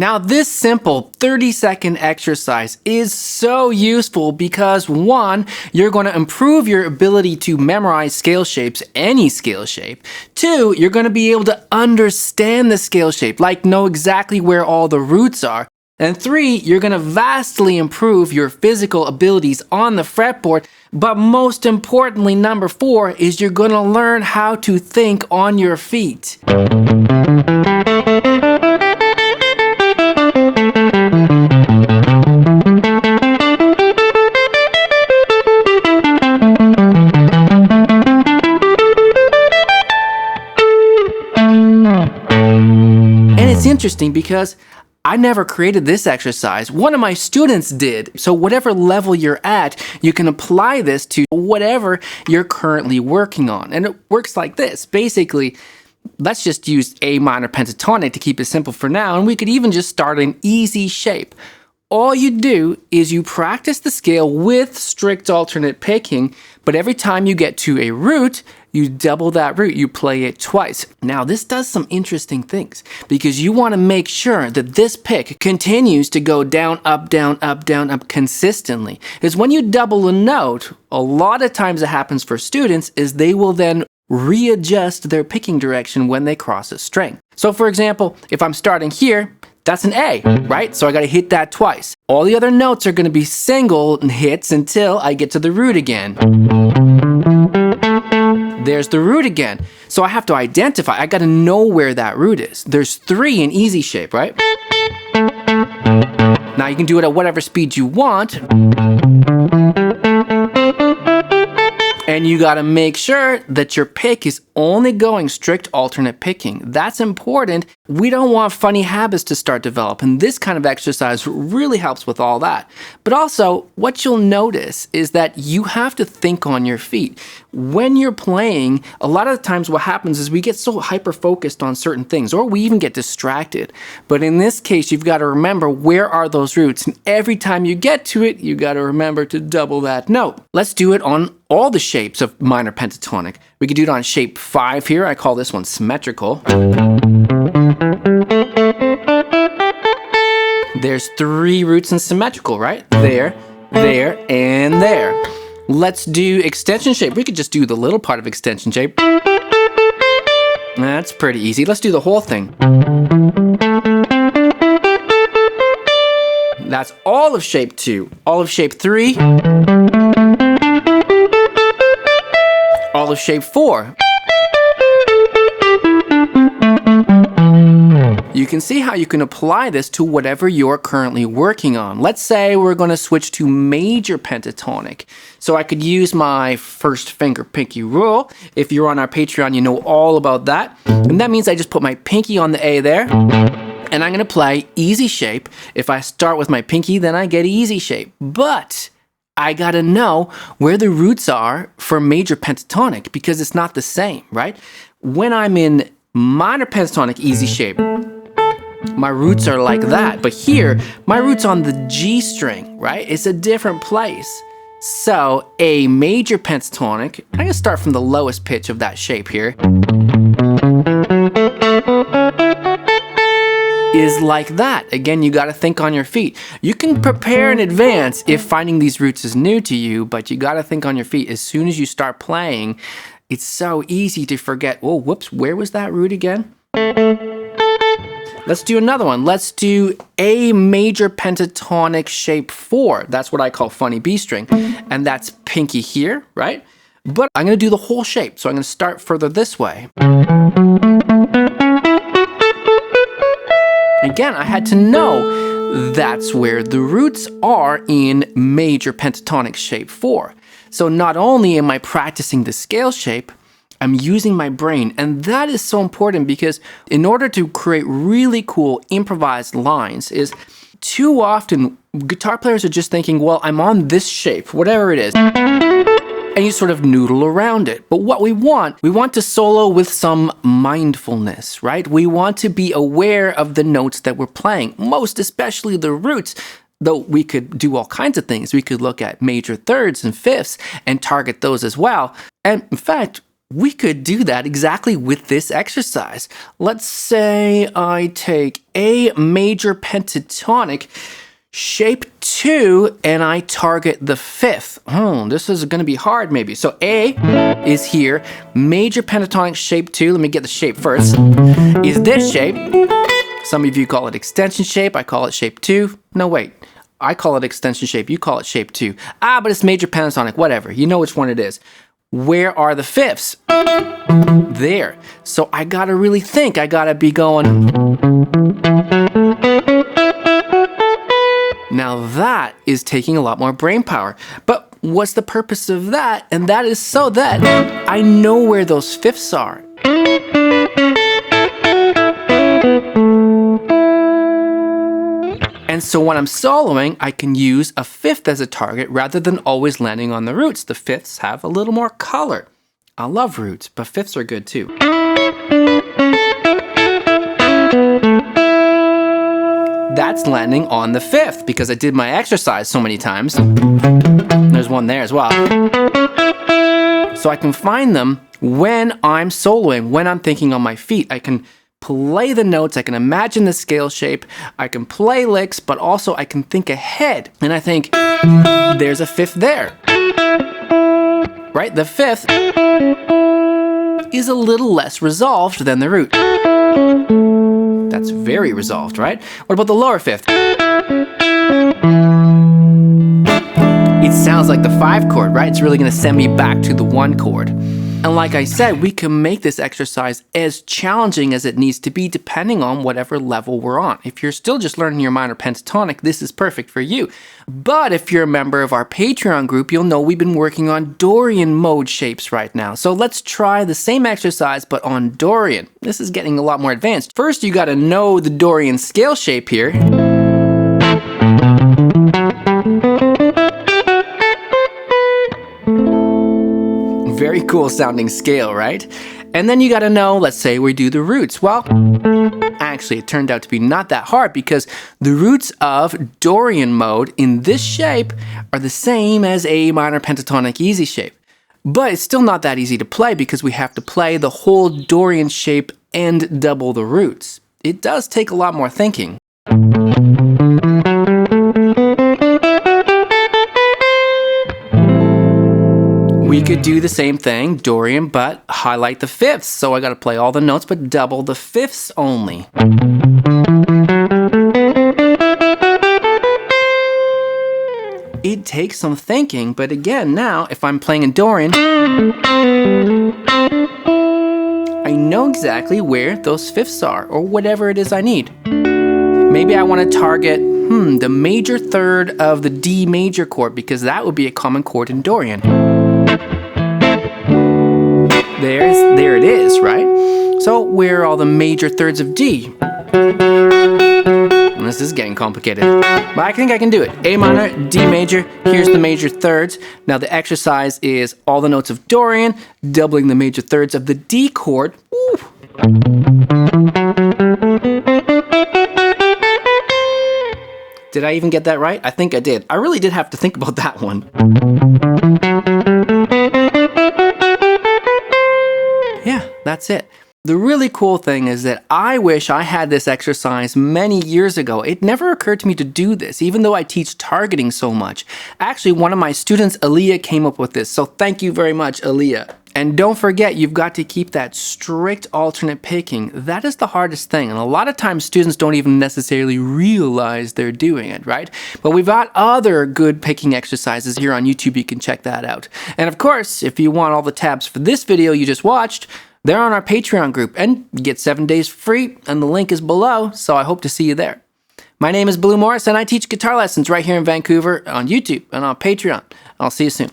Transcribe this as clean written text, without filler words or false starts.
Now, this simple 30-second exercise is so useful because 1, you're going to improve your ability to memorize scale shapes, any scale shape. 2, you're going to be able to understand the scale shape, like know exactly where all the roots are. And 3, you're going to vastly improve your physical abilities on the fretboard. But most importantly, number 4 is you're going to learn how to think on your feet. And it's interesting because I never created this exercise. One of my students did. So whatever level you're at, you can apply this to whatever you're currently working on. And it works like this. Basically, let's just use A minor pentatonic to keep it simple for now. And we could even just start an easy shape. All you do is you practice the scale with strict alternate picking, but every time you get to a root, you double that root, you play it twice. Now, this does some interesting things because you want to make sure that this pick continues to go down, up, down, up, down, up consistently. Because when you double a note, a lot of times it happens for students is they will then readjust their picking direction when they cross a string. So for example, if I'm starting here, that's an A, right? So I got to hit that twice. All the other notes are going to be single hits until I get to the root again. There's the root again. So I have to identify. I got to know where that root is. There's 3 in easy shape, right? Now you can do it at whatever speed you want. And you got to make sure that your pick is only going strict alternate picking. That's important. We don't want funny habits to start developing. This kind of exercise really helps with all that. But also, what you'll notice is that you have to think on your feet. When you're playing, a lot of the times what happens is we get so hyper-focused on certain things, or we even get distracted. But in this case, you've got to remember where are those roots. And every time you get to it, you got to remember to double that note. Let's do it on all the shapes of minor pentatonic. We could do it on shape 5 here. I call this one symmetrical. There's 3 roots in symmetrical, right? There, and there. Let's do extension shape. We could just do the little part of extension shape. That's pretty easy. Let's do the whole thing. That's all of shape 2. All of shape 3. All of shape 4. You can see how you can apply this to whatever you're currently working on. Let's say we're going to switch to major pentatonic. So I could use my first finger pinky rule. If you're on our Patreon, you know all about that. And that means I just put my pinky on the A there. And I'm going to play easy shape. If I start with my pinky, then I get easy shape. But I gotta know where the roots are for major pentatonic because it's not the same, right? When I'm in minor pentatonic easy shape, my roots are like that. But here, my root's on the G string, right? It's a different place. So a major pentatonic, I'm gonna start from the lowest pitch of that shape here, is like that. Again, you got to think on your feet. You can prepare in advance if finding these roots is new to you, but you got to think on your feet. As soon as you start playing, it's so easy to forget, oh, whoops, where was that root again? Let's do another one. Let's do A major pentatonic shape 4. That's what I call funny B string. And that's pinky here, right? But I'm going to do the whole shape. So I'm going to start further this way. Again, I had to know that's where the roots are in major pentatonic shape 4. So not only am I practicing the scale shape, I'm using my brain. And that is so important because in order to create really cool improvised lines is too often guitar players are just thinking, well, I'm on this shape, whatever it is. And you sort of noodle around it. But what we want to solo with some mindfulness, right? We want to be aware of the notes that we're playing, most especially the roots, though we could do all kinds of things. We could look at major thirds and fifths and target those as well. And in fact, We could do that exactly with this exercise. Let's say I take A major pentatonic, shape 2, and I target the 5th. This is going to be hard maybe. So A is here, major pentatonic shape 2. Let me get the shape first. Is this shape. Some of you call it extension shape. I call it shape 2. No, wait. I call it extension shape. You call it shape 2. But it's major pentatonic. Whatever. You know which one it is. Where are the 5ths? There. So I got to really think. I got to be going. Now that is taking a lot more brain power. But what's the purpose of that? And that is so that I know where those 5ths are. And so when I'm soloing, I can use a 5th as a target rather than always landing on the roots. The 5ths have a little more color. I love roots, but 5ths are good too. That's landing on the 5th because I did my exercise so many times. There's one there as well. So I can find them when I'm soloing, when I'm thinking on my feet. I can play the notes, I can imagine the scale shape, I can play licks, but also I can think ahead. And I think, there's a 5th there. Right? The 5th is a little less resolved than the root. That's very resolved, right? What about the lower 5th? It sounds like the 5 chord, right? It's really going to send me back to the 1 chord. And like I said, we can make this exercise as challenging as it needs to be depending on whatever level we're on. If you're still just learning your minor pentatonic, this is perfect for you. But if you're a member of our Patreon group, you'll know we've been working on Dorian mode shapes right now. So let's try the same exercise, but on Dorian. This is getting a lot more advanced. First, you got to know the Dorian scale shape here. Very cool sounding scale, right? And then you got to know, let's say we do the roots. Well, actually it turned out to be not that hard because the roots of Dorian mode in this shape are the same as A minor pentatonic easy shape. But it's still not that easy to play because we have to play the whole Dorian shape and double the roots. It does take a lot more thinking. We could do the same thing, Dorian, but highlight the 5ths. So I got to play all the notes, but double the 5ths only. It takes some thinking, but again, now, if I'm playing in Dorian, I know exactly where those 5ths are, or whatever it is I need. Maybe I want to target, the major third of the D major chord, because that would be a common chord in Dorian. There it is, right? So where are all the major thirds of D? This is getting complicated, but I think I can do it. A minor, D major, here's the major thirds. Now the exercise is all the notes of Dorian, doubling the major thirds of the D chord. Ooh. Did I even get that right? I think I did. I really did have to think about that one. Yeah, that's it. The really cool thing is that I wish I had this exercise many years ago. It never occurred to me to do this, even though I teach targeting so much. Actually, one of my students, Aaliyah, came up with this, so thank you very much, Aaliyah. And don't forget, you've got to keep that strict alternate picking. That is the hardest thing, and a lot of times students don't even necessarily realize they're doing it, right? But we've got other good picking exercises here on YouTube. You can check that out. And of course, if you want all the tabs for this video you just watched, they're on our Patreon group, and you get 7 days free, and the link is below, so I hope to see you there. My name is Blue Morris, and I teach guitar lessons right here in Vancouver on YouTube and on Patreon. I'll see you soon.